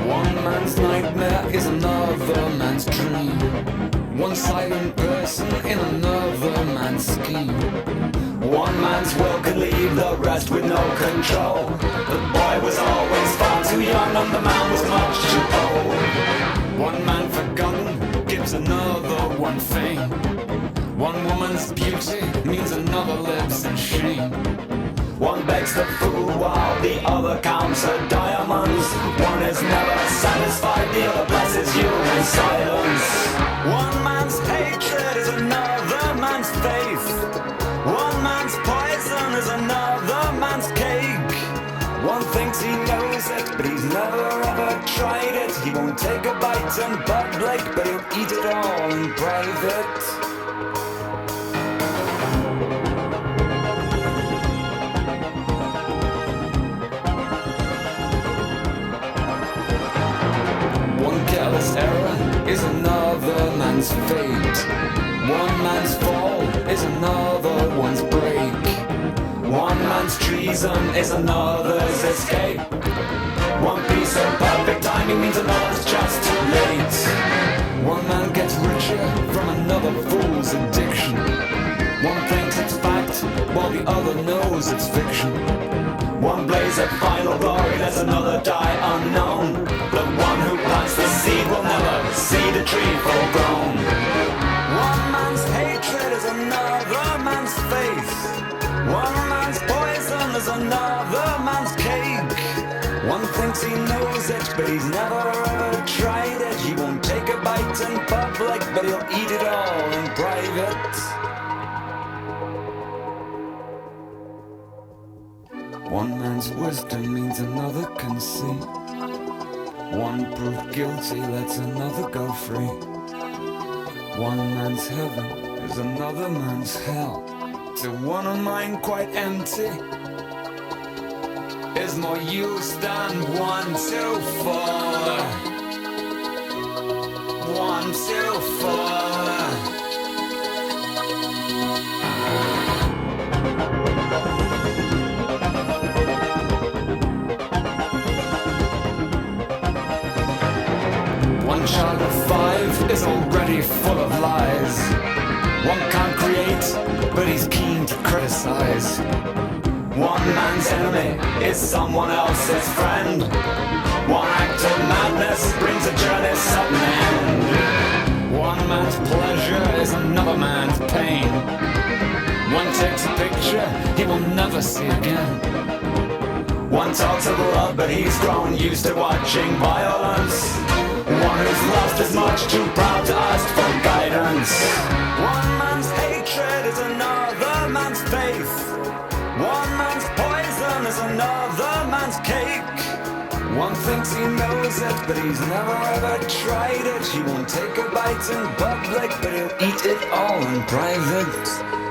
One man's nightmare is another man's dream. One silent person in another man's scheme. One man's will can leave the rest with no control. The boy was always far too young and the man was much too old. One man forgotten gives another one fame. One woman's beauty means another lives in shame. One begs the food while the other counts her diamonds. One is never satisfied, the other blesses you in silence. One man's hatred is another man's faith. One man's poison is another man's cake. One thinks he knows it, but he's never ever tried it. He won't take a bite in public, but he'll eat it all in private. Careless error is another man's fate. One man's fall is another one's break. One man's treason is another's escape. One piece of perfect timing means another's just too late. One man gets richer from another fool's addiction. One thinks it's fact while the other knows it's fiction. One blaze of final glory, there's another die unknown. The one who plants the seed will never see the tree full grown. One man's hatred is another man's faith. One man's poison is another man's cake. One thinks he knows it, but he's never ever tried it. He won't take a bite in public, but he'll eat it all in private. One man's wisdom means another can see. One proved guilty lets another go free. One man's heaven is another man's hell. To one a mind quite empty is more use than one too far. One too far. One child of 5 is already full of lies. One can't create, but he's keen to criticize. One man's enemy is someone else's friend. One act of madness brings a journey sudden end. One man's pleasure is another man's pain. One takes a picture he will never see again. One talks of love, but he's grown used to watching violence. One who's lost is much too proud to ask for guidance. One man's hatred is another man's faith. One man's poison is another man's cake. One thinks he knows it, but he's never ever tried it. He won't take a bite in public, but he'll eat it all in private.